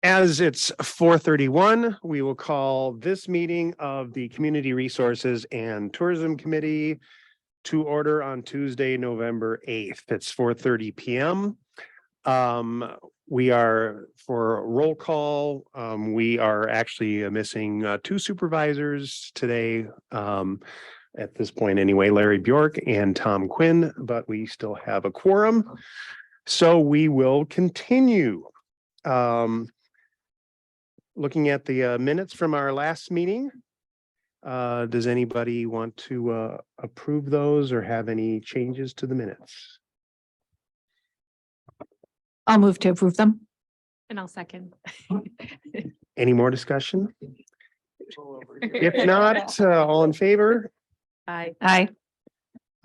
As it's 4:31, we will call this meeting of the Community Resources and Tourism Committee to order on Tuesday, November 8th. It's 4:30 p.m. We are for roll call. We are actually missing two supervisors today. At this point anyway, Larry Bjork and Tom Quinn, but we still have a quorum. So we will continue. Looking at the minutes from our last meeting, does anybody want to approve those or have any changes to the minutes? I'll move to approve them. And I'll second. Any more discussion? If not, all in favor? Aye.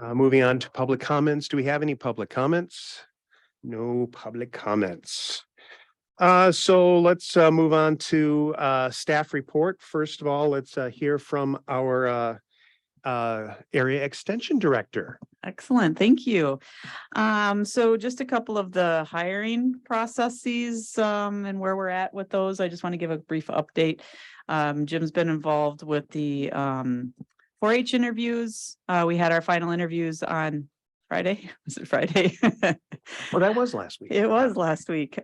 Moving on to public comments. Do we have any public comments? No public comments. So let's move on to staff report. First of all, let's hear from our area extension director. Excellent, thank you. So just a couple of the hiring processes and where we're at with those. I just want to give a brief update. Jim's been involved with the 4-H interviews. We had our final interviews on Friday. Was it Friday? Well, that was last week. It was last week.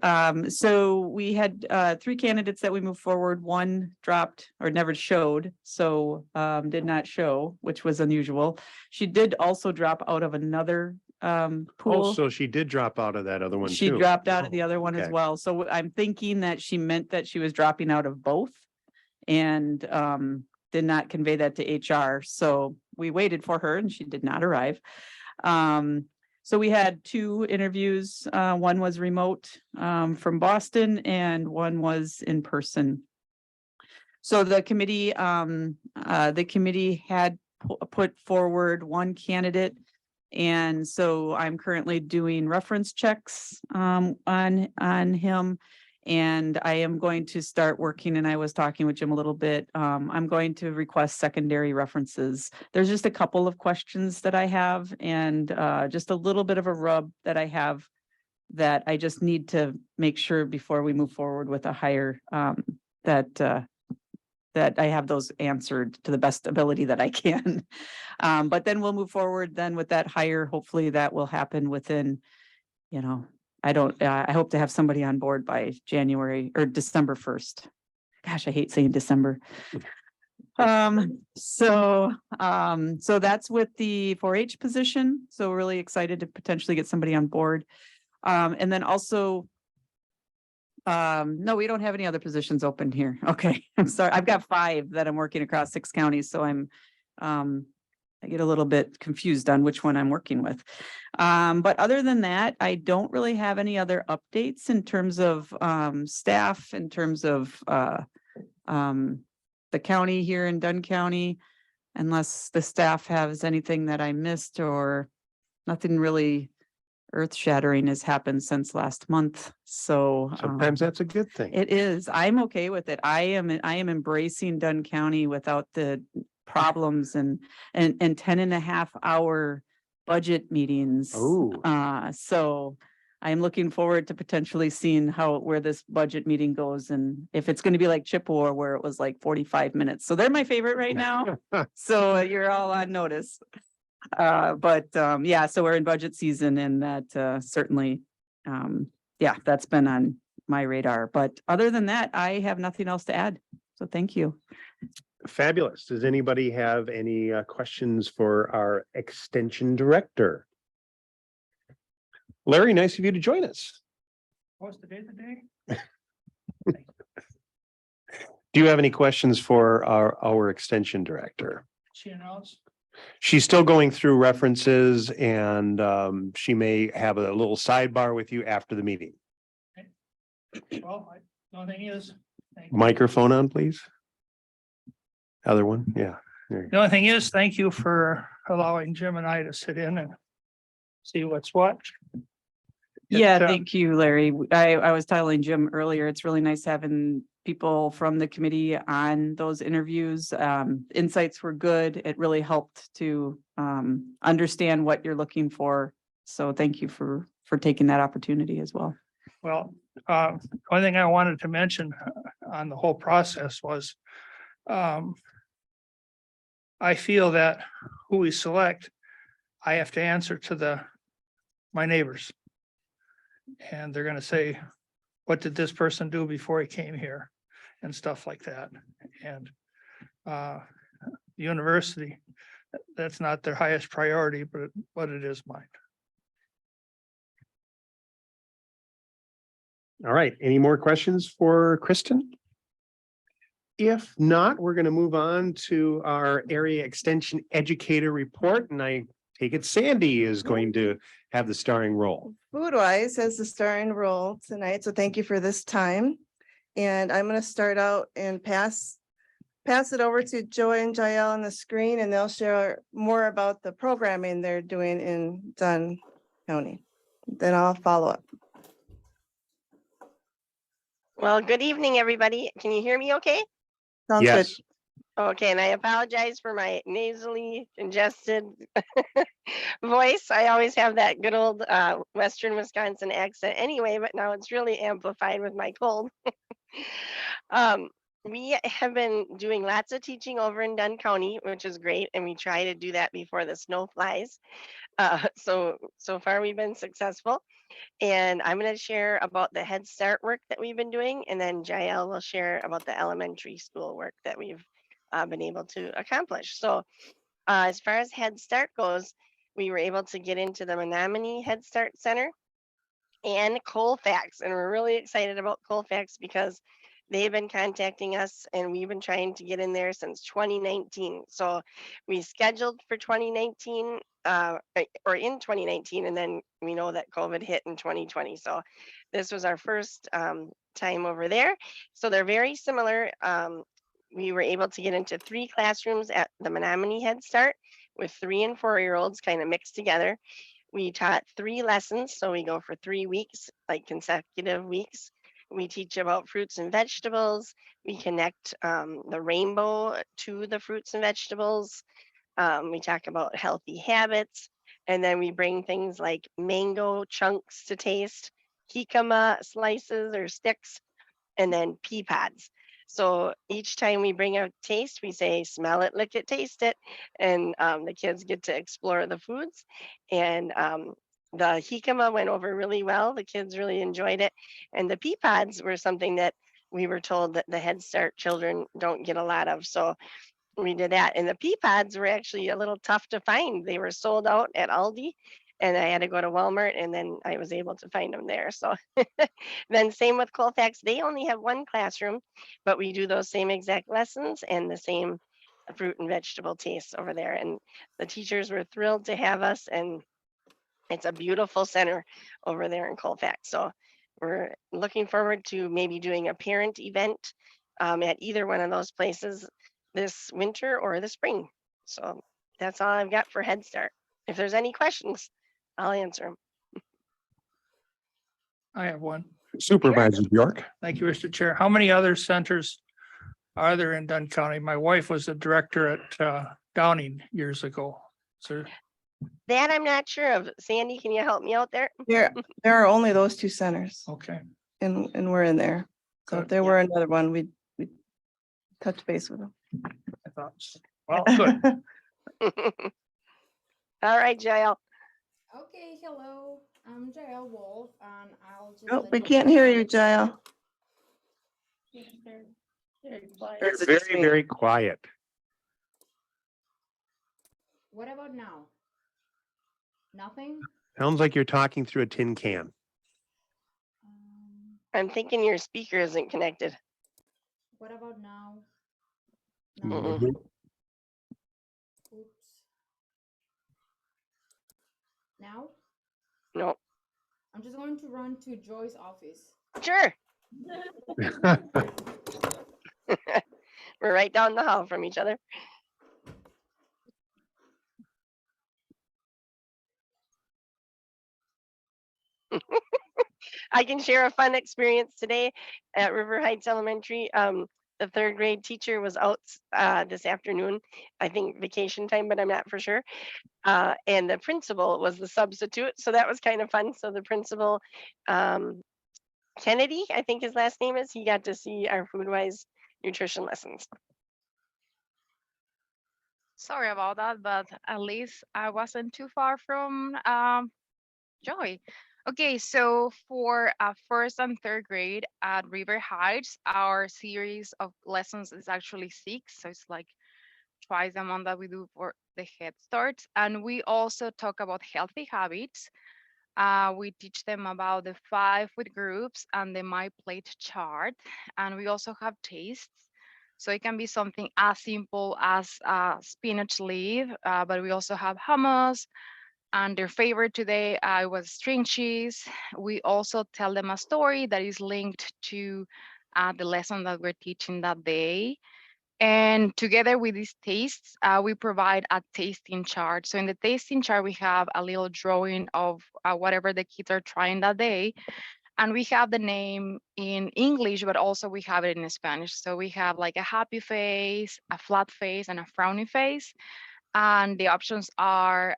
So we had 3 candidates that we moved forward. One dropped or never showed, so did not show, which was unusual. She did also drop out of another pool. Oh, so she did drop out of that other one She too. dropped out of the other one as okay. well. So I'm thinking that she meant that she was dropping out of both and did not convey that to HR. So we waited for her and she did not arrive. So we had 2 interviews. One was remote from Boston and one was in person. So the committee had put forward 1 candidate. And so I'm currently doing reference checks on him. And I am going to start working, and I was talking with Jim a little bit. I'm going to request secondary references. There's just a couple of questions that I have and just a little bit of a rub that I have that I just need to make sure before we move forward with a hire that I have those answered to the best ability that I can. But then we'll move forward then with that hire. Hopefully that will happen within, I hope to have somebody on board by January or December 1st. Gosh, I hate saying December. So that's with the 4-H position. So we're really excited to potentially get somebody on board. And then also, no, we don't have any other positions open here. Okay. I'm sorry. I've got 5 that I'm working across 6 counties. So I get a little bit confused on which one I'm working with. But other than that, I don't really have any other updates in terms of staff, in terms of the county here in Dunn County, unless the staff has anything that I missed or nothing really earth-shattering has happened since last month. So sometimes that's a good thing. It is. I'm okay with it. I am embracing Dunn County without the problems and 10.5-hour budget meetings. So I'm looking forward to potentially seeing where this budget meeting goes, and if it's going to be like Chippewa where it was like 45 minutes. So they're my favorite right now. So you're all on notice. Yeah, so we're in budget season, and that certainly that's been on my radar. But other than that, I have nothing else to add. So thank you. Fabulous. Does anybody have any questions for our extension director? Larry, nice of you to join us. What's the date today? Do you have any questions for our extension director? She announced. She's still going through references, and she may have a little sidebar with you after the meeting. Well, the only thing is. Microphone on, please. Other one, yeah. The only thing is, thank you for allowing Jim and I to sit in and see what's what. Yeah, thank you, Larry. I was telling Jim earlier, it's really nice having people from the committee on those interviews. Insights were good. It really helped to understand what you're looking for. So thank you for taking that opportunity as well. Well, one thing I wanted to mention on the whole process was I feel that who we select, I have to answer to my neighbors. And they're gonna say, what did this person do before he came here? And stuff like that. And university, that's not their highest priority, but it is mine. All right, any more questions for Kristen? If not, we're going to move on to our area extension educator report, and I take it Sandy is going to have the starring role. Foodwise has the starring role tonight, so thank you for this time. And I'm gonna start out and pass it over to Joy and Jael on the screen, and they'll share more about the programming they're doing in Dunn County. Then I'll follow up. Well, good evening, everybody. Can you hear me okay? Sounds good. Yes, Okay, and I apologize for my nasally congested voice. I always have that good old Western Wisconsin accent anyway, but now it's really amplified with my cold. We have been doing lots of teaching over in Dunn County, which is great, and we try to do that before the snow flies. So far we've been successful. And I'm going to share about the Head Start work that we've been doing, and then Jael will share about the elementary school work that we've been able to accomplish. So as far as Head Start goes, we were able to get into the Menominee Head Start Center and Colfax, and we're really excited about Colfax because they've been contacting us and we've been trying to get in there since 2019. So we scheduled for 2019 or in 2019, and then we know that COVID hit in 2020. So this was our first time over there. So they're very similar. We were able to get into 3 classrooms at the Menominee Head Start with 3 and 4-year-olds kind of mixed together. We taught 3 lessons, so we go for 3 weeks, like consecutive weeks. We teach about fruits and vegetables. We connect the rainbow to the fruits and vegetables. We talk about healthy habits, and then we bring things like mango chunks to taste, jicama slices or sticks, and then pea pods. So each time we bring a taste, we say, smell it, lick it, taste it. And the kids get to explore the foods. And the jicama went over really well. The kids really enjoyed it. And the pea pods were something that we were told that the Head Start children don't get a lot of. So we did that. And the pea pods were actually a little tough to find. They were sold out at Aldi, and I had to go to Walmart, and then I was able to find them there. So then same with Colfax. They only have 1 classroom, but we do those same exact lessons and the same fruit and vegetable tastes over there. And the teachers were thrilled to have us, and it's a beautiful center over there in Colfax. So we're looking forward to maybe doing a parent event at either one of those places this winter or the spring. So that's all I've got for Head Start. If there's any questions, I'll answer them. I have one. Supervisor Bjork. Thank you, Mr. Chair. How many other centers are there in Dunn County? My wife was a director at Downing years ago. So That I'm not sure of. Sandy, can you help me out there? There are only those 2 centers, okay. and we're in there. So if Good. there were another one, we'd touch base with them. I thought so. Well, good. All right, Jael. Okay, hello, I'm Jael Wolf, and I'll just. Oh, let we you can't know- hear you, Jael. You're very, very quiet. What about now? Nothing? Sounds like you're talking through a tin can. I'm thinking your speaker isn't connected. What about now? Mm-mm. No. Mhm. Oops. Now, No. I'm just going to run to Joy's office. Sure. We're right down the hall from each other. I can share a fun experience today at River Heights Elementary. The 3rd grade teacher was out this afternoon, I think vacation time, but I'm not for sure. And the principal was the substitute. So that was kind of fun. So the principal Kennedy, I think his last name is, he got to see our food-wise nutrition lessons. Sorry about that, but at least I wasn't too far from Joy. Okay, so for first and third grade at River Heights, our series of lessons is actually 6. So it's like twice a month that we do for the Head Start. And we also talk about healthy habits. We teach them about the 5 food groups and the My Plate chart. And we also have tastes. So it can be something as simple as spinach leaf, but we also have hummus. And their favorite today was string cheese. We also tell them a story that is linked to the lesson that we're teaching that day. And together with these tastes, we provide a tasting chart. So in the tasting chart, we have a little drawing of whatever the kids are trying that day. And we have the name in English, but also we have it in Spanish. So we have like a happy face, a flat face, and a frowny face. And the options are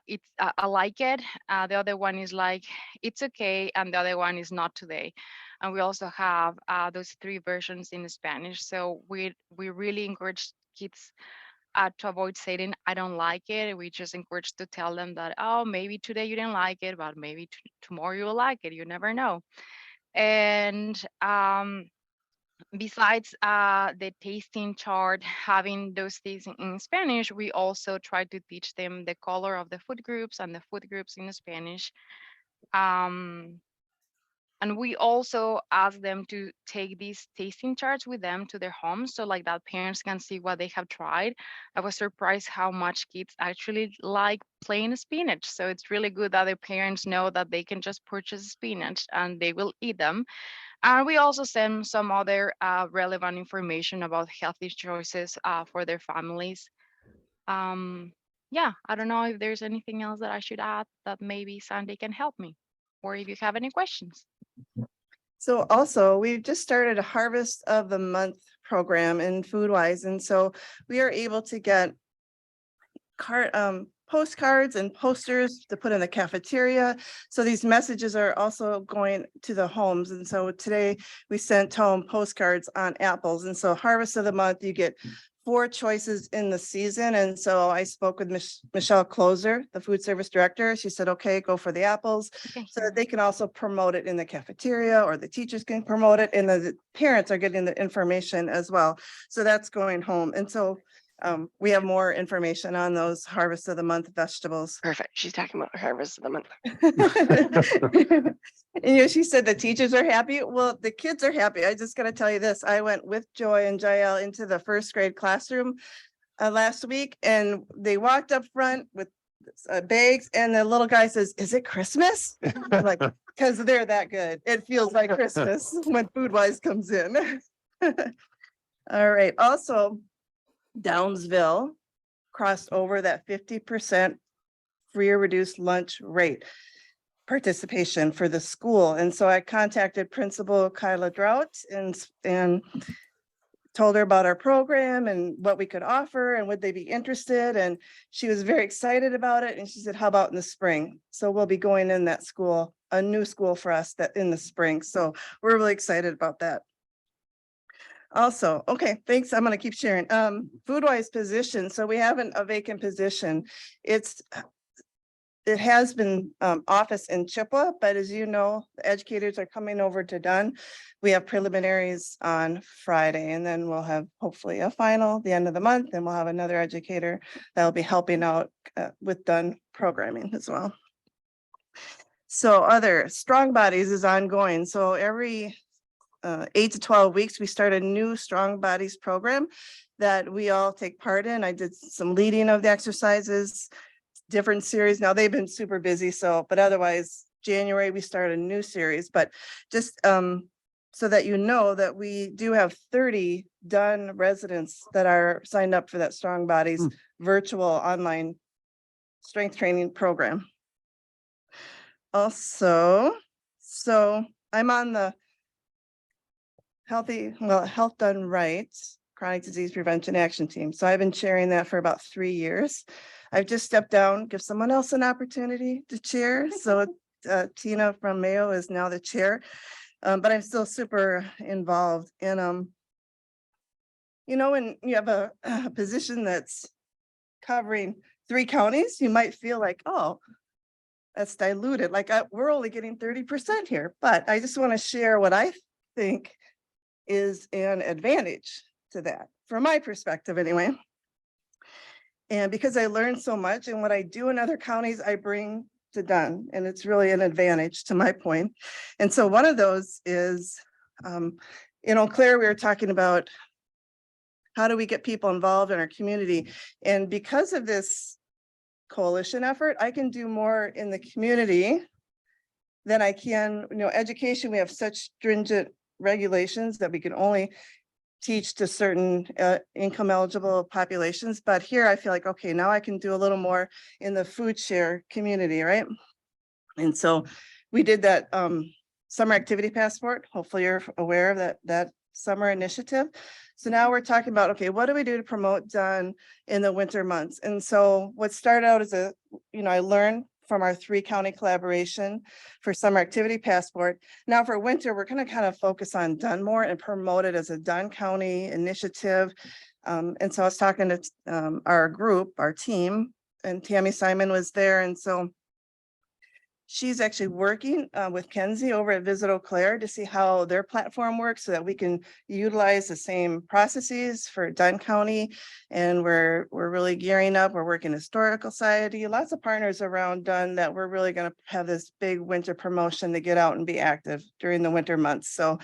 it's I like it. The other one is like it's okay, and the other one is not today. And we also have those 3 versions in Spanish. So we really encourage kids to avoid saying I don't like it. We just encourage to tell them that, oh, maybe today you didn't like it, but maybe tomorrow you'll like it. You never know. And besides the tasting chart, having those things in Spanish, we also try to teach them the color of the food groups and the food groups in Spanish. And we also ask them to take these tasting charts with them to their homes, so like that parents can see what they have tried. I was surprised how much kids actually like plain spinach. So it's really good that their parents know that they can just purchase spinach and they will eat them. And we also send some other relevant information about healthy choices for their families. Yeah, I don't know if there's anything else that I should add that maybe Sandy can help me, or if you have any questions. So also, we've just started a Harvest of the Month program in Foodwise. And so we are able to get postcards and posters to put in the cafeteria. So these messages are also going to the homes. And so today we sent home postcards on apples. And so Harvest of the Month, you get 4 choices in the season. And so I spoke with Michelle Closer, the food service director. She said, okay, go for the apples, Okay, so that they can also promote it in the cafeteria, or the teachers can promote it, and the parents are getting the information as well. So that's going home. And so we have more information on those Harvest of the Month vegetables. Perfect. She's talking about Harvest of the Month. And she said the teachers are happy. Well, the kids are happy. I just got to tell you this. I went with Joy and Jael into the 1st grade classroom last week, and they walked up front with bags, and the little guy says, "Is it Christmas?" I'm like, because they're that good. It feels like Christmas when Foodwise comes in. All right. Also, Downsville crossed over that 50% free or reduced lunch rate participation for the school. And so I contacted Principal Kyla Drought and told her about our program and what we could offer and would they be interested. And she was very excited about it. And she said, how about in the spring? So we'll be going in that school, a new school for us that in the spring. So we're really excited about that. Also, okay, thanks. I'm going to keep sharing. Foodwise position. So we have a vacant position. It has been office in Chippewa, but as you know, the educators are coming over to Dunn. We have preliminaries on Friday, and then we'll have hopefully a final the end of the month, and we'll have another educator that will be helping out with Dunn programming as well. So other Strong Bodies is ongoing. So every 8 to 12 weeks, we start a new Strong Bodies program that we all take part in. I did some leading of the exercises, different series. Now they've been super busy. So, but otherwise January, we start a new series, but just so that you know that we do have 30 Dunn residents that are signed up for that Strong Bodies virtual online strength training program. Also, so I'm on the Health Done Right Chronic Disease Prevention Action Team. So I've been chairing that for about 3 years. I've just stepped down, give someone else an opportunity to chair. So Tina from Mayo is now the chair, but I'm still super involved. And you know, when you have a position that's covering 3 counties, you might feel like, oh, that's diluted. Like we're only getting 30% here, but I just want to share what I think is an advantage to that, from my perspective anyway. And because I learned so much, and what I do in other counties, I bring to Dunn, and it's really an advantage to my point. And so one of those is, in Eau Claire, we were talking about how do we get people involved in our community? And because of this coalition effort, I can do more in the community than I can, you know, education. We have such stringent regulations that we can only teach to certain income eligible populations. But here I feel like, okay, now I can do a little more in the food share community, right? And so we did that summer activity passport. Hopefully you're aware of that summer initiative. So now we're talking about, okay, what do we do to promote Dunn in the winter months? And so what started out as I learned from our 3 county collaboration for summer activity passport. Now for winter, we're going to kind of focus on Dunn more and promote it as a Dunn County initiative. And so I was talking to our group, our team, and Tammy Simon was there. And so she's actually working with Kenzie over at Visit Eau Claire to see how their platform works so that we can utilize the same processes for Dunn County. And we're really gearing up. We're working Historical Society, lots of partners around Dunn that we're really going to have this big winter promotion to get out and be active during the winter months. So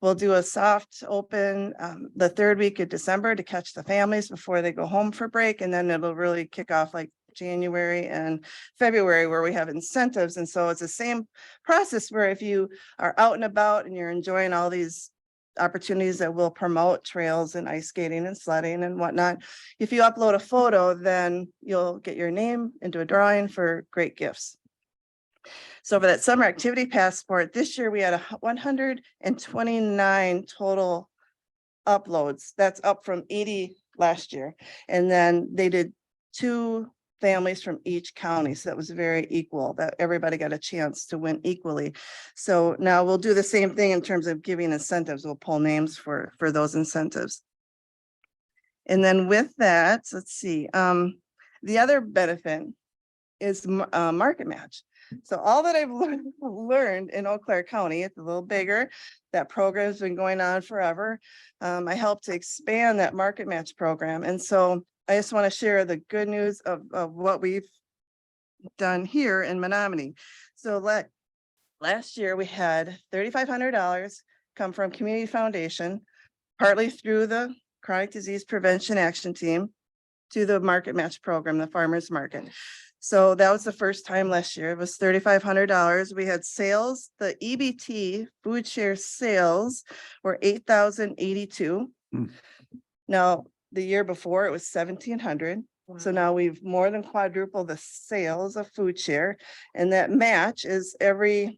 we'll do a soft open the 3rd week of December to catch the families before they go home for break. And then it'll really kick off like January and February, where we have incentives. And so it's the same process where if you are out and about and you're enjoying all these opportunities that will promote trails and ice skating and sledding and whatnot, if you upload a photo, then you'll get your name into a drawing for great gifts. So for that summer activity passport, this year we had 129 total uploads. That's up from 80 last year. And then they did 2 families from each county. So that was very equal, that everybody got a chance to win equally. So now we'll do the same thing in terms of giving incentives. We'll pull names for those incentives. And then with that, let's see, the other benefit is market match. So all that I've learned in Eau Claire County, it's a little bigger. That program's been going on forever. I helped to expand that market match program. And so I just want to share the good news of what we've done here in Menominee. So last year we had $3,500 come from Community Foundation, partly through the Chronic Disease Prevention Action Team, to the market match program, the farmers market. So that was the first time last year. It was $3,500. We had sales, the EBT food share sales were 8,082. Now, the year before it was 1,700. So now we've more than quadrupled the sales of food share. And that match is for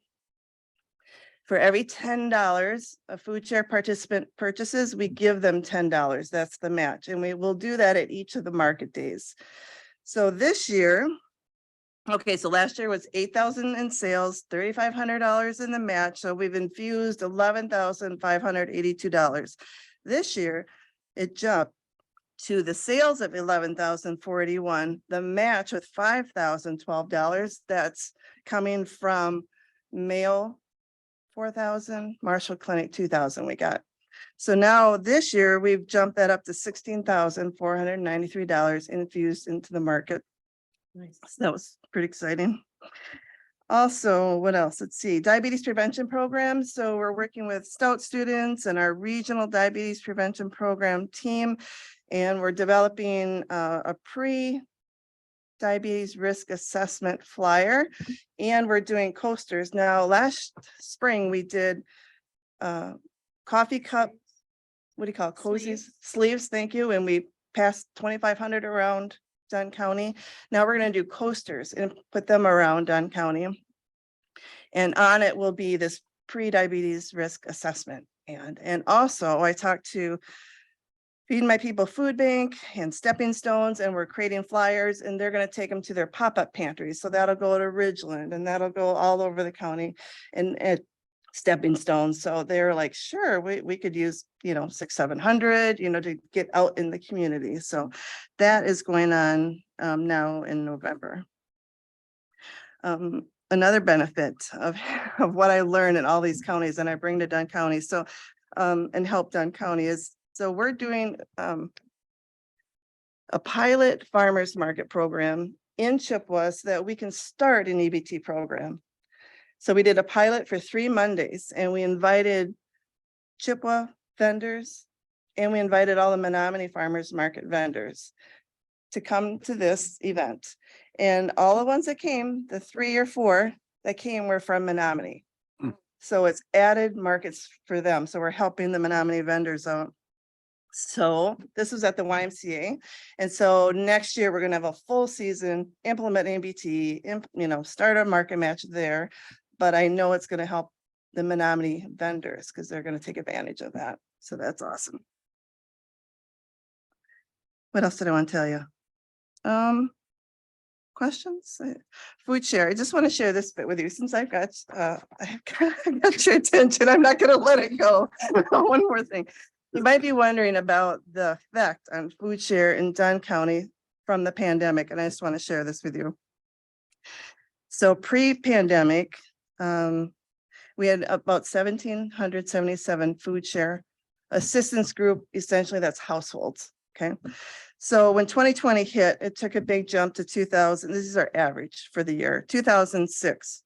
every $10 a food share participant purchases, we give them $10. That's the match. And we will do that at each of the market days. So this year, okay, so last year was 8,000 in sales, $3,500 in the match. So we've infused $11,582. This year, it jumped to the sales of $11,041, the match with $5,012. That's coming from Mayo, 4,000, Marshall Clinic, 2,000 we got. So now this year we've jumped that up to $16,493 infused into the market. Nice. So that was pretty exciting. Also, what else? Let's see, diabetes prevention programs. So we're working with Stout students and our regional diabetes prevention program team, and we're developing a pre-diabetes risk assessment flyer, and we're doing coasters. Now, last spring we did coffee cup, what do you call it? Cozies? Sleeves, thank you. And we passed 2,500 around Dunn County. Now we're going to do coasters and put them around Dunn County. And on it will be this pre-diabetes risk assessment. And also I talked to Feed My People Food Bank and Stepping Stones, and we're creating flyers, and they're gonna take them to their pop-up pantries. So that'll go to Ridgeland and that'll go all over the county and Stepping Stones. So they're like, sure, we could use, 700, to get out in the community. So that is going on now in November. Another benefit of, of what I learned in all these counties and I bring to Dunn County. So and help Dunn County is, so we're doing a pilot farmers market program in Chippewa so that we can start an EBT program. So we did a pilot for 3 Mondays and we invited Chippewa vendors and we invited all the Menominee farmers market vendors to come to this event. And all the ones that came, the 3 or 4 that came were from Menominee. So it's added markets for them. So we're helping the Menominee vendors out. So this was at the YMCA. And so next year, we're gonna have a full season, implement ABT, start a market match there. But I know it's gonna help the Menominee vendors because they're gonna take advantage of that. So that's awesome. What else did I want to tell you? Questions? Food share. I just want to share this bit with you since I've got your attention. I'm not going to let it go. One more thing. You might be wondering about the effect on food share in Dunn County from the pandemic, and I just want to share this with you. So pre-pandemic, we had about 1,777 food share assistance group. Essentially, that's households. Okay. So when 2020 hit, it took a big jump to 2000. This is our average for the year, 2006.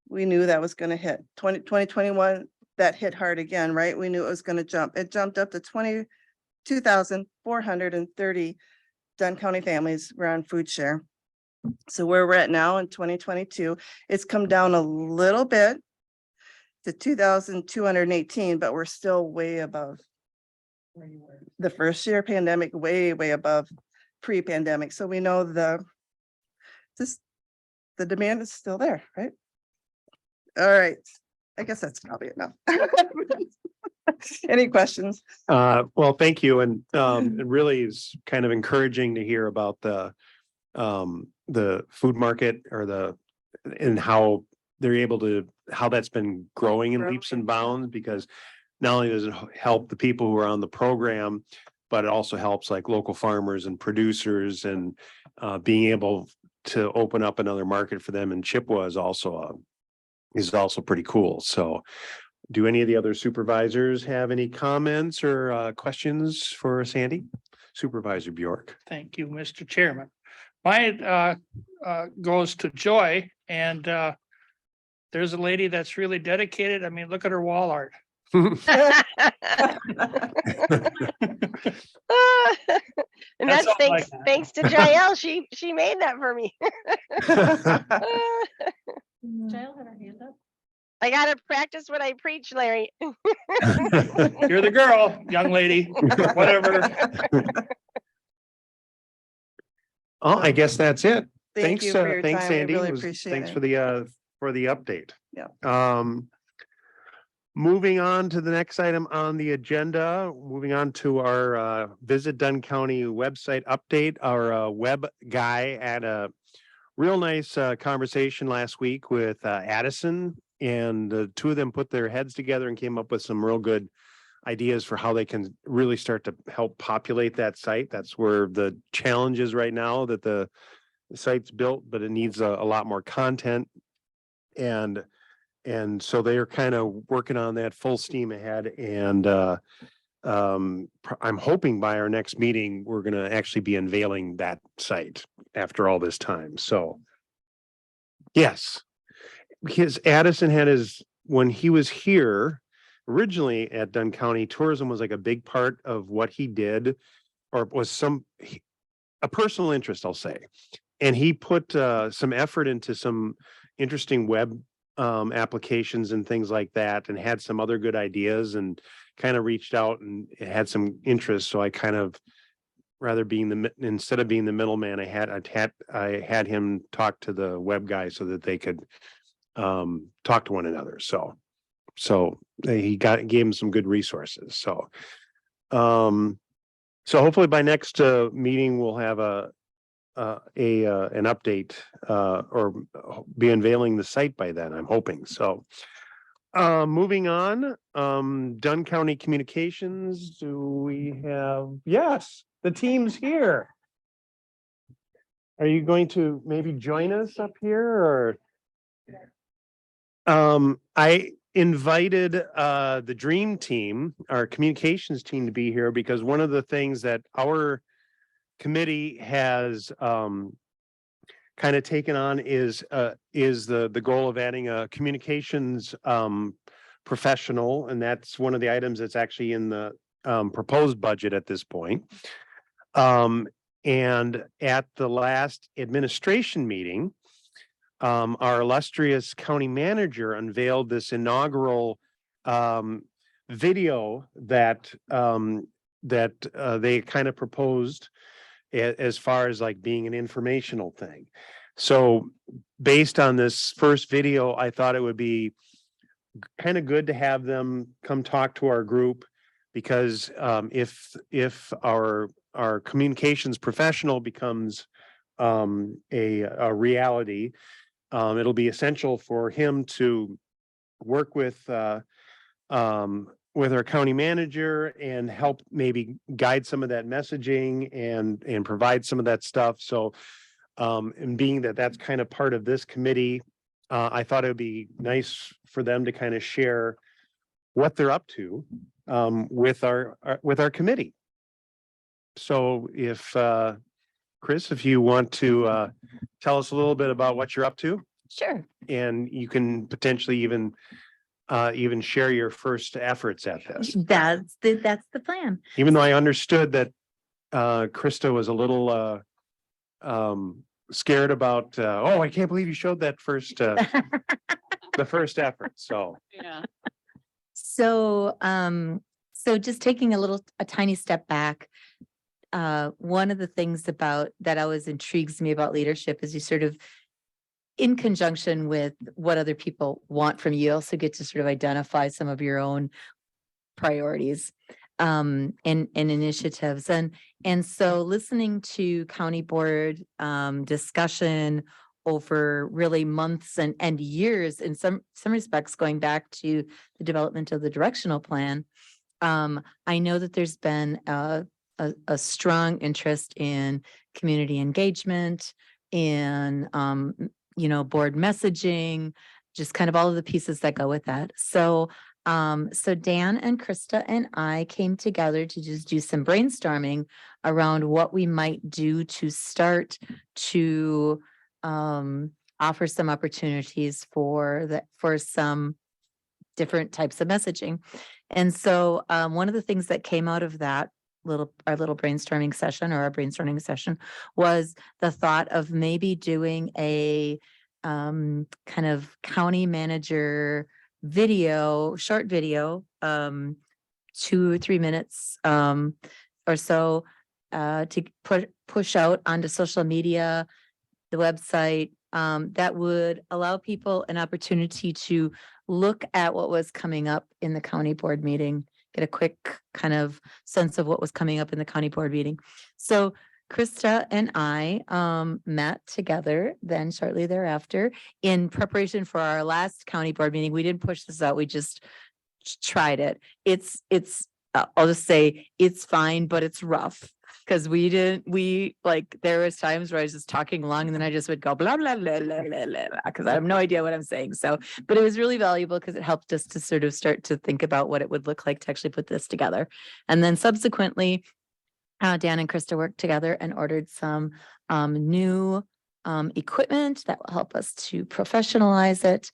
We knew that was going to hit 2021. That hit hard again, right? We knew it was going to jump. It jumped up to 22,430 Dunn County families were on food share. So where we're at now in 2022, it's come down a little bit to 2,218, but we're still way above the first year pandemic, way above pre-pandemic. So we know the demand is still there, right? All right. I guess that's probably enough. Any questions? Well, thank you. And it really is kind of encouraging to hear about the food market or and how they're able to, how that's been growing in leaps and bounds, because not only does it help the people who are on the program, but it also helps like local farmers and producers, and being able to open up another market for them in Chippewa is also pretty cool. So do any of the other supervisors have any comments or questions for Sandy? Supervisor Bjork. Thank you, Mr. Chairman. Mine goes to Joy, and there's a lady that's really dedicated. I mean, look at her wall art. And That's that's all I got. thanks to Jael. She made that for me. Jael had her hand up. I gotta practice what I preach, Larry. You're the girl, young lady, whatever. Oh, I guess that's it. Thank you for your Thanks, time. I Sandy. really It was- appreciate Thanks it. for the update. Yeah. Moving on to the next item on the agenda, moving on to our Visit Dunn County website update. Our web guy had a real nice conversation last week with Addison, and the two of them put their heads together and came up with some real good ideas for how they can really start to help populate that site. That's where the challenge is right now, that the site's built, but it needs a lot more content. And so they are kind of working on that full steam ahead. And I'm hoping by our next meeting, we're going to actually be unveiling that site after all this time. So yes, because Addison had when he was here originally at Dunn County, tourism was like a big part of what he did, or was a personal interest, I'll say. And he put some effort into some interesting web applications and things like that, and had some other good ideas, and kind of reached out and had some interest. So I kind of, rather instead of being the middleman, I had him talk to the web guy so that they could talk to one another. So he gave him some good resources. So So hopefully by next meeting, we'll have an update or be unveiling the site by then, I'm hoping. So moving on, Dunn County Communications, do we have, yes, the team's here. Are you going to maybe join us up here or? I invited the dream team, our communications team, to be here because one of the things that our committee has kind of taken on is the goal of adding a communications professional, and that's one of the items that's actually in the proposed budget at this point. And at the last administration meeting, our illustrious county manager unveiled this inaugural video that they kind of proposed as far as like being an informational thing. So based on this first video, I thought it would be kind of good to have them come talk to our group because if our communications professional becomes a reality, it'll be essential for him to work with our county manager and help maybe guide some of that messaging and provide some of that stuff. So, and being that that's kind of part of this committee, I thought it would be nice for them to kind of share what they're up to with our committee. So if Chris, if you want to tell us a little bit about what you're up to. Sure. And you can potentially even share your first efforts at this. That's the plan. Even though I understood that Krista was a little scared about, oh, I can't believe you showed that first the first effort. So Yeah. So, so just taking a tiny step back, one of the things that always intrigues me about leadership is you sort of, in conjunction with what other people want from you, also get to sort of identify some of your own priorities and initiatives. And so listening to county board discussion over really months and years, in some respects, going back to the development of the directional plan, I know that there's been a strong interest in community engagement, in board messaging, just kind of all of the pieces that go with that. So so Dan and Krista and I came together to just do some brainstorming around what we might do to start to offer some opportunities for some different types of messaging. And so one of the things that came out of that our little brainstorming session, or our brainstorming session, was the thought of maybe doing a kind of county manager video, short video, 2 or 3 minutes or so, to push out onto social media, the website, that would allow people an opportunity to look at what was coming up in the county board meeting, get a quick kind of sense of what was coming up in the county board meeting. So Krista and I met together then shortly thereafter in preparation for our last county board meeting. We didn't push this out. We just tried it. It's I'll just say it's fine, but it's rough. Because there was times where I was just talking along and then I just would go blah, blah, blah, blah, blah, blah, because I have no idea what I'm saying. So, but it was really valuable because it helped us to sort of start to think about what it would look like to actually put this together. And then subsequently, Dan and Krista worked together and ordered some new equipment that will help us to professionalize it.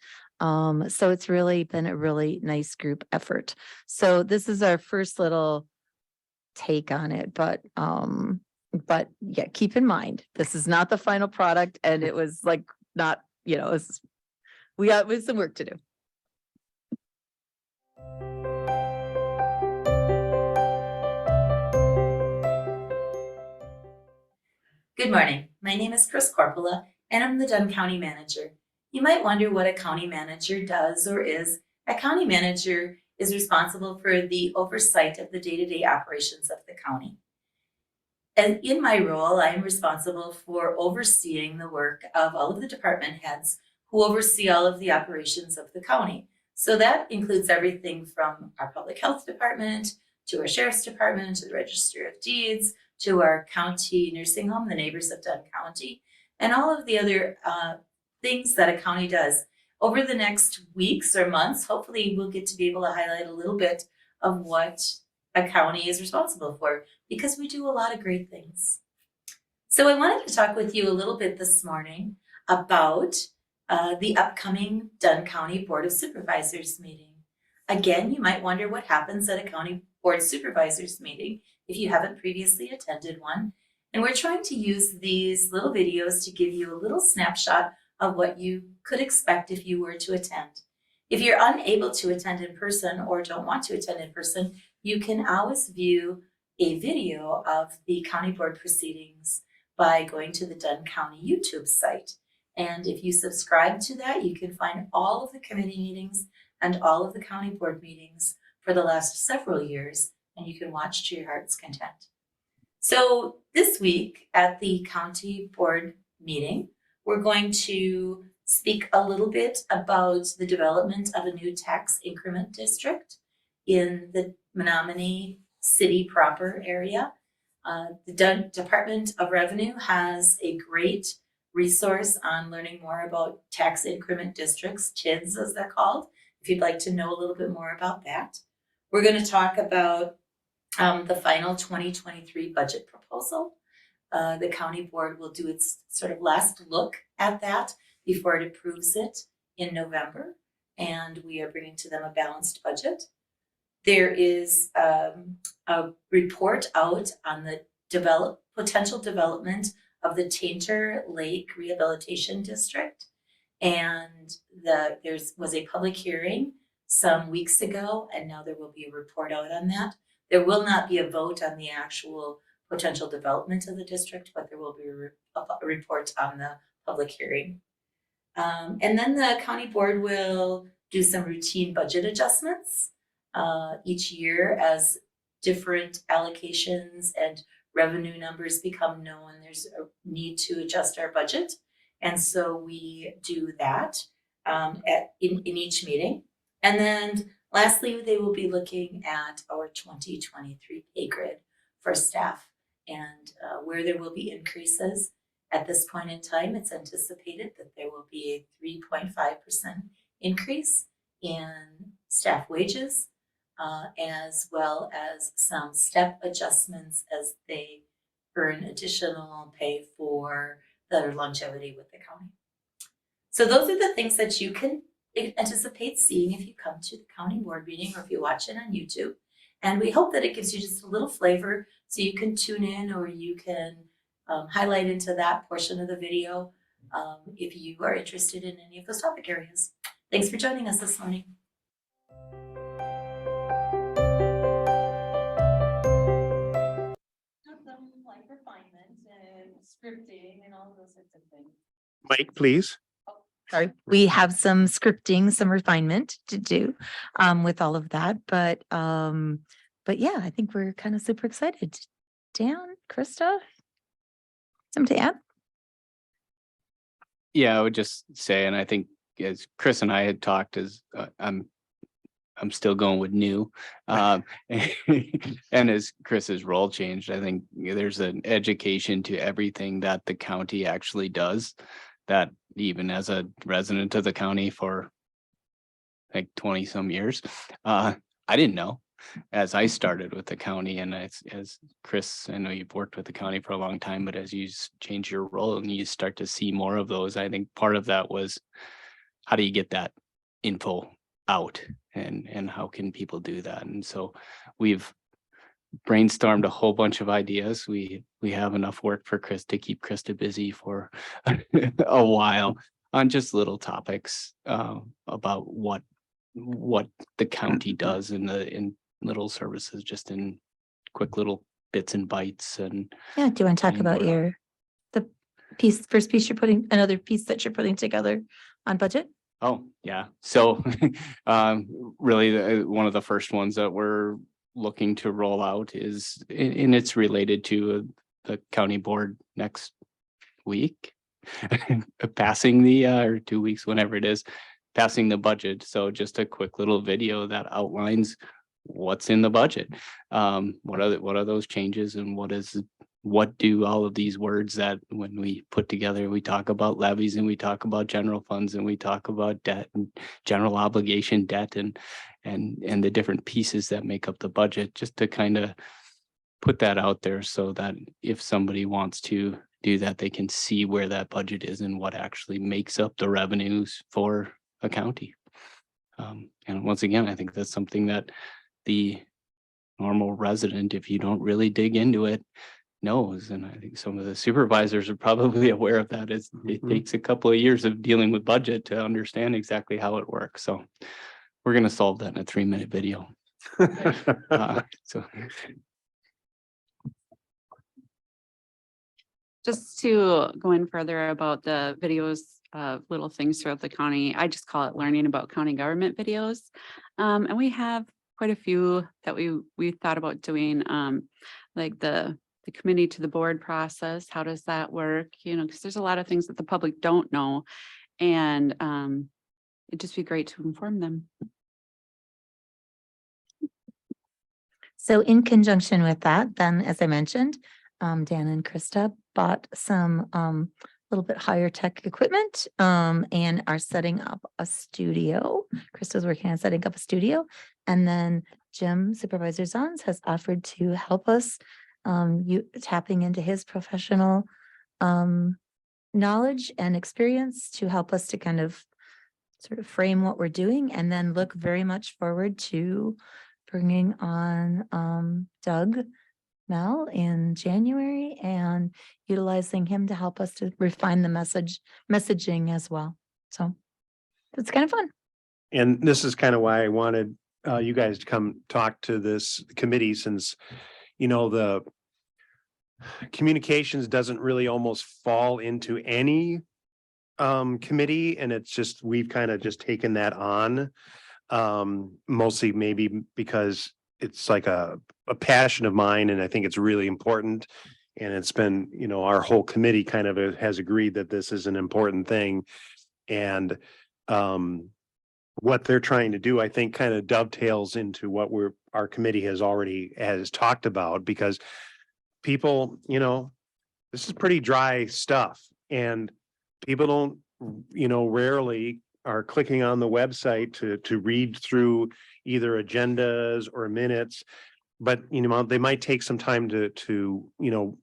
So it's really been a really nice group effort. So this is our first little take on it, but yeah, keep in mind, this is not the final product, and it was like not, we got some work to do. Good morning. My name is Chris Corpola, and I'm the Dunn County Manager. You might wonder what a county manager does or is. A county manager is responsible for the oversight of the day-to-day operations of the county. And in my role, I am responsible for overseeing the work of all of the department heads who oversee all of the operations of the county. So that includes everything from our public health department to our sheriff's department, to the register of deeds, to our county nursing home, the neighbors of Dunn County, and all of the other things that a county does. Over the next weeks or months, hopefully we'll get to be able to highlight a little bit of what a county is responsible for, because we do a lot of great things. So I wanted to talk with you a little bit this morning about the upcoming Dunn County Board of Supervisors meeting. Again, you might wonder what happens at a county board supervisors meeting if you haven't previously attended one. And we're trying to use these little videos to give you a little snapshot of what you could expect if you were to attend. If you're unable to attend in person or don't want to attend in person, you can always view a video of the county board proceedings by going to the Dunn County YouTube site. And if you subscribe to that, you can find all of the committee meetings and all of the county board meetings for the last several years, and you can watch to your heart's content. So this week at the county board meeting, we're going to speak a little bit about the development of a new tax increment district in the Menominee City proper area. The Dunn Department of Revenue has a great resource on learning more about tax increment districts, TIDs as they're called, if you'd like to know a little bit more about that. We're going to talk about the final 2023 budget proposal. The county board will do its sort of last look at that before it approves it in November, and we are bringing to them a balanced budget. There is a report out on the potential development of the Tainter Lake Rehabilitation District, and there was a public hearing some weeks ago, and now there will be a report out on that. There will not be a vote on the actual potential development of the district, but there will be a report on the public hearing. And then the county board will do some routine budget adjustments each year as different allocations and revenue numbers become known. There's a need to adjust our budget. And so we do that in each meeting. And then lastly, they will be looking at our 2023 pay grid for staff and where there will be increases. At this point in time, it's anticipated that there will be a 3.5% increase in staff wages, as well as some step adjustments as they earn additional pay for their longevity with the county. So those are the things that you can anticipate seeing if you come to the county board meeting or if you watch it on YouTube. And we hope that it gives you just a little flavor so you can tune in or you can highlight into that portion of the video if you are interested in any of those topic areas. Thanks for joining us this morning. Like refinement and scripting and all those sorts of things. Mike, please. Sorry, we have some scripting, some refinement to do with all of that, but yeah, I think we're kind of super excited. Dan, Krista, something to add? Yeah, I would just say, and I think as Chris and I had talked, I'm still going with new. And as Chris's role changed, I think there's an education to everything that the county actually does, that even as a resident of the county for like 20 some years, I didn't know as I started with the county. And as Chris, I know you've worked with the county for a long time, but as you change your role and you start to see more of those, I think part of that was, how do you get that info out and how can people do that? And so we've brainstormed a whole bunch of ideas. We have enough work for Chris to keep Krista busy for a while on just little topics about what the county does in little services, just in quick little bits and bytes. And Yeah, do you want to talk about the first piece another piece that you're putting together on budget? Oh, yeah. So really one of the first ones that we're looking to roll out is, and it's related to the county board next week. Passing the, or 2 weeks, whenever it is, passing the budget. So just a quick little video that outlines what's in the budget. What are those changes, and what do all of these words that when we put together, we talk about levies and we talk about general funds and we talk about debt and general obligation debt and the different pieces that make up the budget, just to kind of put that out there so that if somebody wants to do that, they can see where that budget is and what actually makes up the revenues for a county. And once again, I think that's something that the normal resident, if you don't really dig into it, knows. And I think some of the supervisors are probably aware of that. It takes a couple of years of dealing with budget to understand exactly how it works. So we're going to solve that in a 3-minute video. So Just to go in further about the videos of little things throughout the county, I just call it learning about county government videos. And we have quite a few that we thought about doing, like the committee to the board process. How does that work? You know, because there's a lot of things that the public don't know. And it'd just be great to inform them. So in conjunction with that, then, as I mentioned, Dan and Krista bought some little bit higher tech equipment and are setting up a studio. Krista's working on setting up a studio. And then Jim, Supervisor Zons, has offered to help us tapping into his professional knowledge and experience to help us to kind of sort of frame what we're doing, and then look very much forward to bringing on Doug Mel in January and utilizing him to help us to refine the messaging as well. So it's kind of fun. And this is kind of why I wanted you guys to come talk to this committee, since, you know, the communications doesn't really almost fall into any committee, and it's just, we've kind of just taken that on, mostly maybe because it's like a passion of mine, and I think it's really important. And it's been, you know, our whole committee kind of has agreed that this is an important thing. And what they're trying to do, I think, kind of dovetails into what our committee has talked about, because people, you know, this is pretty dry stuff, and people don't, you know, rarely are clicking on the website to read through either agendas or minutes, but, you know, they might take some time to, you know,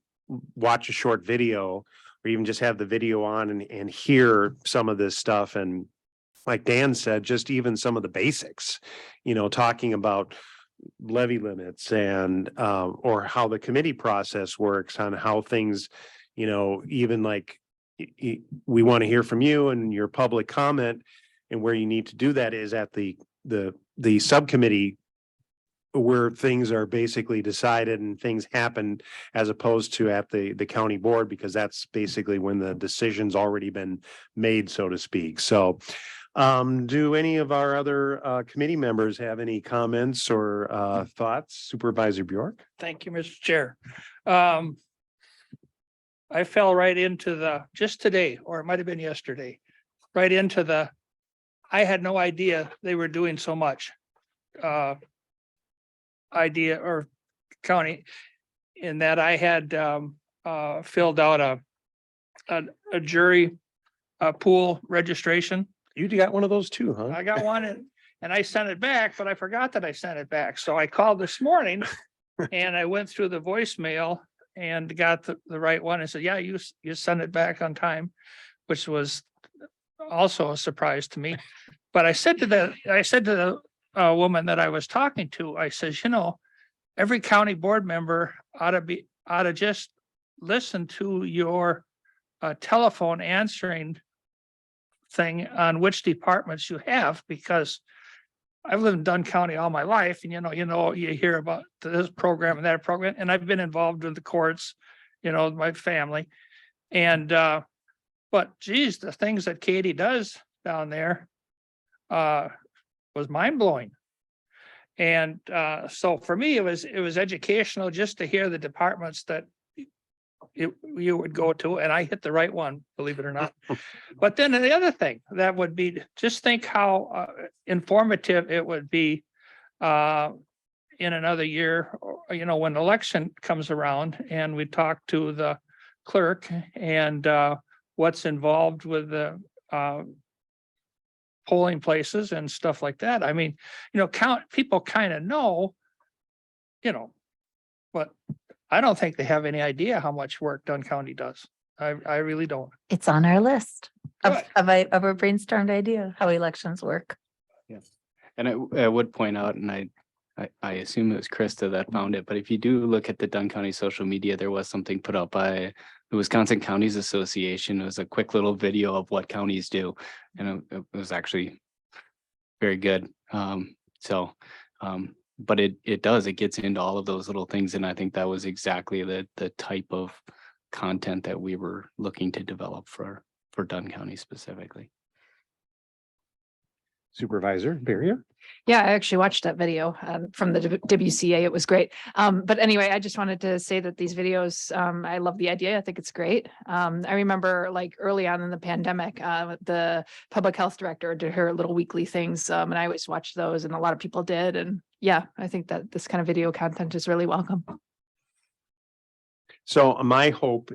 watch a short video, or even just have the video on and hear some of this stuff. And like Dan said, just even some of the basics, you know, talking about levy limits and or how the committee process works, on how things, you know, even like we want to hear from you and your public comment, and where you need to do that is at the subcommittee, where things are basically decided and things happen, as opposed to at the county board, because that's basically when the decision's already been made, so to speak. So do any of our other committee members have any comments or thoughts? Supervisor Bjork? Thank you, Mr. Chair. I fell right into just today, or it might have been yesterday, right into I had no idea they were doing so much. Idea or county, in that I had filled out a jury pool registration. You got one of those too, huh? I got one and I sent it back, but I forgot that I sent it back. So I called this morning and I went through the voicemail and got the right one. I said, yeah, you sent it back on time, which was also a surprise to me. But I said to the woman that I was talking to, I says, you know, every county board member ought to just listen to your telephone answering thing on which departments you have, because I've lived in Dunn County all my life, and you hear about this program and that program, and I've been involved with the courts, you know, my family. And but geez, the things that Katie does down there was mind-blowing. And so for me, it was educational just to hear the departments that you would go to, and I hit the right one, believe it or not. But then the other thing that would be, just think how informative it would be in another year, or, you know, when election comes around and we talk to the clerk and what's involved with the polling places and stuff like that. I mean, you know, people kind of know, you know, but I don't think they have any idea how much work Dunn County does. I really don't. It's on our list of, Good. of a brainstormed idea, how elections work. Yes. And I would point out, and I assume it was Krista that found it, but if you do look at the Dunn County social media, there was something put up by the Wisconsin Counties Association. It was a quick little video of what counties do. And it was actually very good. But it gets into all of those little things. And I think that was exactly the type of content that we were looking to develop for Dunn County specifically. Supervisor Barrier. Yeah, I actually watched that video from the WCA. It was great. But anyway, I just wanted to say that these videos, I love the idea. I think it's great. I remember like early on in the pandemic, the public health director did her little weekly things. And I always watched those, and a lot of people did. And yeah, I think that this kind of video content is really welcome. So my hope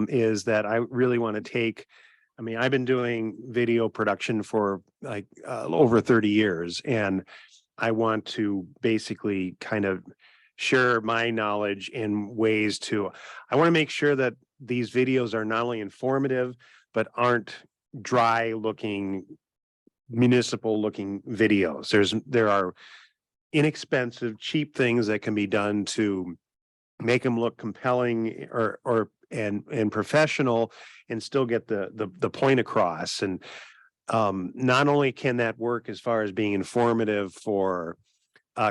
is that I really want to take, I mean, I've been doing video production for like over 30 years, and I want to basically kind of share my knowledge in ways to, I want to make sure that these videos are not only informative, but aren't dry looking, municipal looking videos. There are inexpensive, cheap things that can be done to make them look compelling and professional and still get the point across. And not only can that work as far as being informative for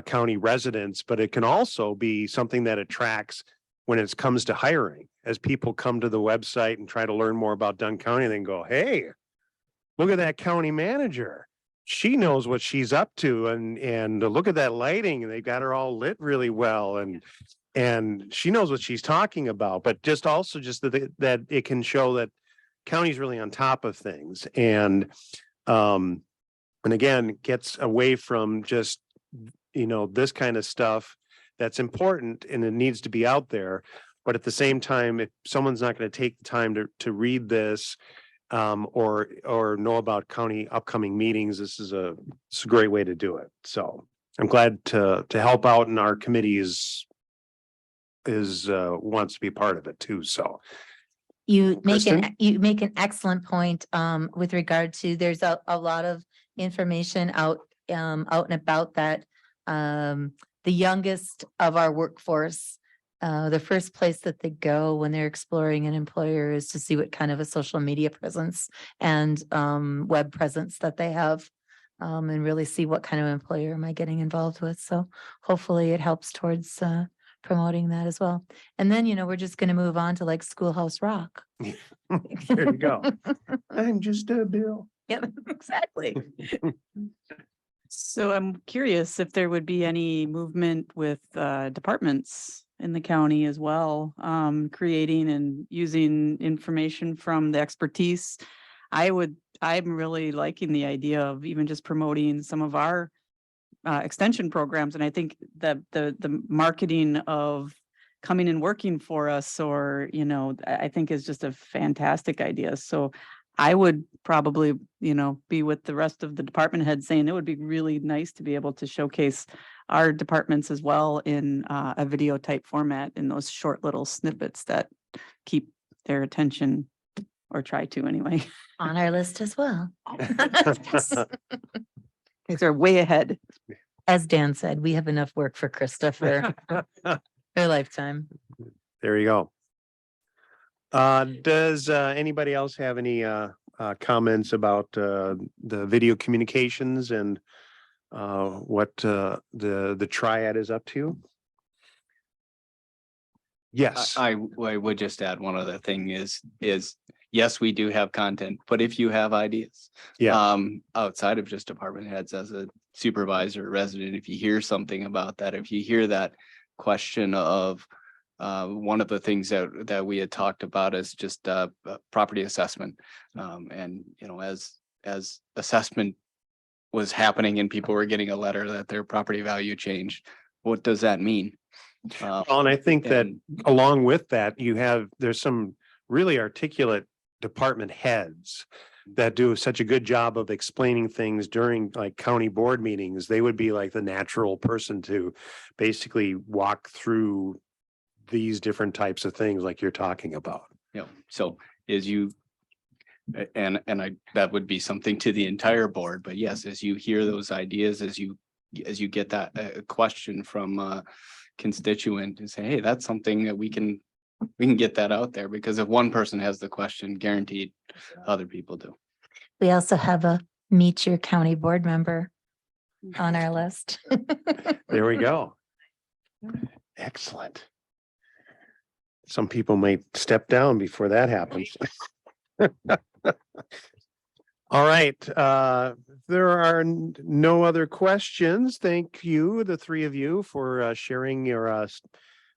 county residents, but it can also be something that attracts when it comes to hiring. As people come to the website and try to learn more about Dunn County, they can go, hey, look at that county manager. She knows what she's up to, and look at that lighting, and they got her all lit really well, and she knows what she's talking about. But just also just that it can show that county's really on top of things, and again gets away from just, you know, this kind of stuff that's important and it needs to be out there. But at the same time, if someone's not going to take the time to read this or know about county upcoming meetings, it's a great way to do it. So I'm glad to help out, and our committee wants to be part of it too. So You Kristen? you make an excellent point with regard to, there's a lot of information out and about that the youngest of our workforce, the first place that they go when they're exploring an employer is to see what kind of a social media presence and web presence that they have, and really see what kind of employer am I getting involved with. So hopefully it helps towards promoting that as well. And then, you know, we're just going to move on to like Schoolhouse Rock. There you go. I'm just a bill. Yeah, exactly. So I'm curious if there would be any movement with departments in the county as well, creating and using information from the expertise. I'm really liking the idea of even just promoting some of our extension programs. And I think that the marketing of coming and working for us, or, you know, I think is just a fantastic idea. So I would probably, you know, be with the rest of the department heads saying it would be really nice to be able to showcase our departments as well in a video type format, in those short little snippets that keep their attention, or try to anyway. On our list as well. These are way ahead. As Dan said, we have enough work for Krista for her lifetime. There you go. Does anybody else have any comments about the video communications and what the triad is up to? Yes. I would just add one other thing is yes, we do have content, but if you have ideas, outside of just department heads, as a supervisor, resident, if you hear something about that, if you hear that question of one of the things that we had talked about is just property assessment. And, you know, as assessment was happening and people were getting a letter that their property value changed, what does that mean? Well, and I think that and- along with that, there's some really articulate department heads that do such a good job of explaining things during like county board meetings. They would be like the natural person to basically walk through these different types of things like you're talking about. You know, so as you, and that would be something to the entire board, but yes, as you hear those ideas, as you get that question from a constituent and say, hey, that's something that we can get that out there, because if one person has the question, guaranteed other people do. We also have a meet your county board member on our list. There we go. Excellent. Some people may step down before that happens. All right, there are no other questions. Thank you, the three of you, for sharing your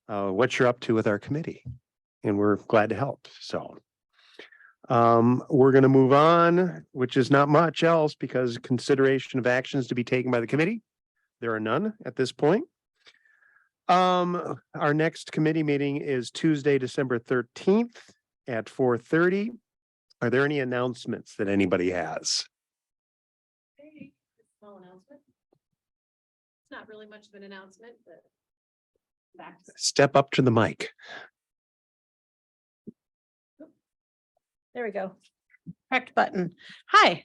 what you're up to with our committee. And we're glad to help. So we're going to move on, which is not much else, because consideration of actions to be taken by the committee. There are none at this point. Our next committee meeting is Tuesday, December 13th at 4:30. Are there any announcements that anybody has? Small announcement. It's not really much of an announcement, but. Step up to the mic. There we go. Correct button. Hi.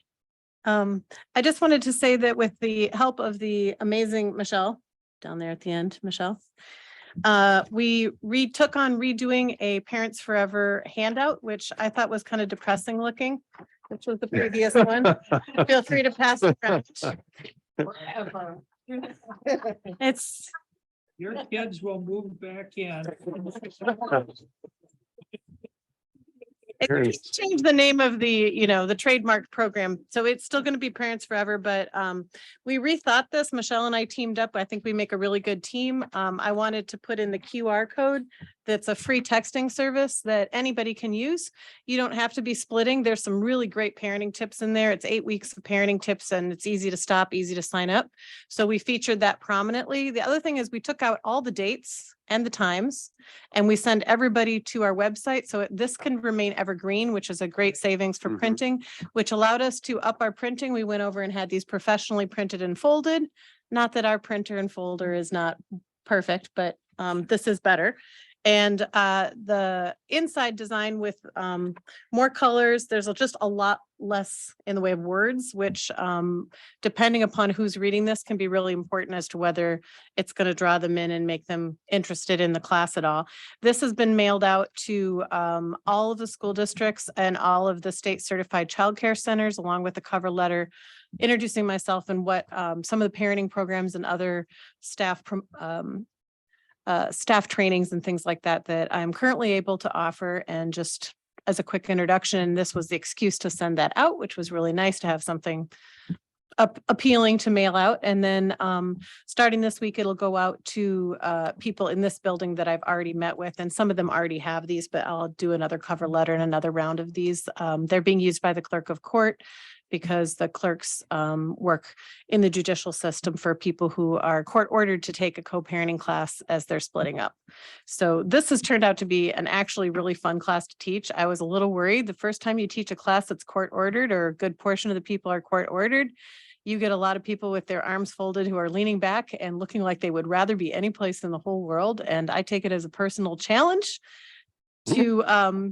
I just wanted to say that with the help of the amazing Michelle down there at the end, Michelle, we took on redoing a Parents Forever handout, which I thought was kind of depressing looking, which was the previous one. Feel free to pass it around. It's. Your kids will move back in. Very- It changed the name of the trademark program. So it's still going to be Parents Forever, but we rethought this. Michelle and I teamed up. I think we make a really good team. I wanted to put in the QR code. That's a free texting service that anybody can use. You don't have to be splitting. There's some really great parenting tips in there. It's 8 weeks of parenting tips and it's easy to stop, easy to sign up. So we featured that prominently. The other thing is we took out all the dates and the times and we send everybody to our website. So this can remain evergreen, which is a great savings for printing, which allowed us to up our printing. We went over and had these professionally printed and folded. Not that our printer and folder is not perfect, but this is better. And the inside design with more colors, there's just a lot less in the way of words, which depending upon who's reading this can be really important as to whether it's going to draw them in and make them interested in the class at all. This has been mailed out to all of the school districts and all of the state certified childcare centers, along with a cover letter introducing myself and what some of the parenting programs and other staff trainings and things like that I'm currently able to offer. And just as a quick introduction, this was the excuse to send that out, which was really nice to have something appealing to mail out. And then starting this week, it'll go out to people in this building that I've already met with. And some of them already have these, but I'll do another cover letter and another round of these. They're being used by the clerk of court, because the clerks work in the judicial system for people who are court ordered to take a co-parenting class as they're splitting up. So this has turned out to be an actually really fun class to teach. I was a little worried the first time you teach a class that's court ordered, or a good portion of the people are court ordered, you get a lot of people with their arms folded who are leaning back and looking like they would rather be any place in the whole world. And I take it as a personal challenge to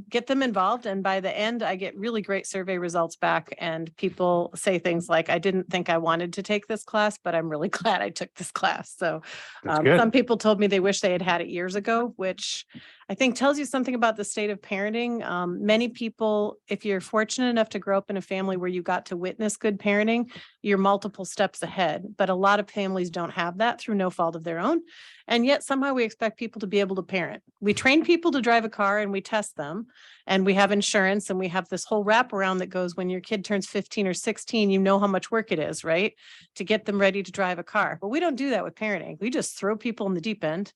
get them involved. And by the end, I get really great survey results back, and people say things like, I didn't think I wanted to take this class, but I'm really glad I took this class. So some people told me they wish they had it years ago, which I think tells you something about the state of parenting. Many people, if you're fortunate enough to grow up in a family where you got to witness good parenting, you're multiple steps ahead. But a lot of families don't have that through no fault of their own. And yet somehow we expect people to be able to parent. We train people to drive a car and we test them, and we have insurance, and we have this whole wraparound that goes when your kid turns 15 or 16, you know how much work it is, right? To get them ready to drive a car. But we don't do that with parenting. We just throw people in the deep end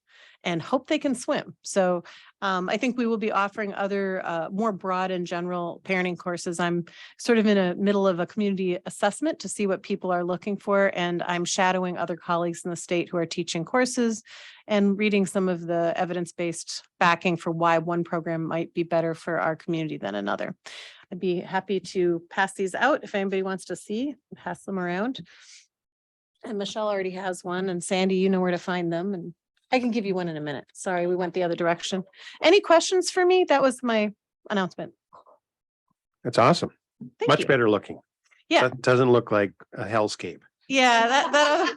and hope they can swim. So I think we will be offering other more broad and general parenting courses. I'm sort of in a middle of a community assessment to see what people are looking for. And I'm shadowing other colleagues in the state who are teaching courses and reading some of the evidence-based backing for why one program might be better for our community than another. I'd be happy to pass these out if anybody wants to see, pass them around. And Michelle already has one, and Sandy, you know where to find them, and I can give you one in a minute. Sorry, we went the other direction. Any questions for me? That was my announcement. That's awesome. Thank Much you. better looking. Yeah, That doesn't look like a hellscape. yeah, that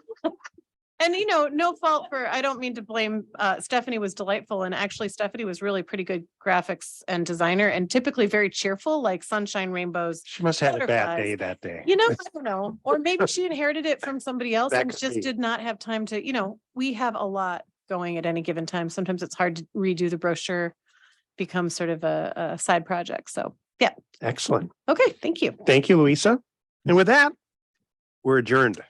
and no fault for, I don't mean to blame, Stephanie was delightful, and actually Stephanie was really pretty good graphics and designer, and typically very cheerful, like sunshine, rainbows. She must have had a bad Butterflies. day that day. I don't know, or maybe she inherited it from somebody else That and could just be. did not have time to, we have a lot going at any given time. Sometimes it's hard to redo the brochure, becomes sort of a side project. So yeah. Excellent. Okay, thank you. Thank you, Louisa. And with that, we're adjourned.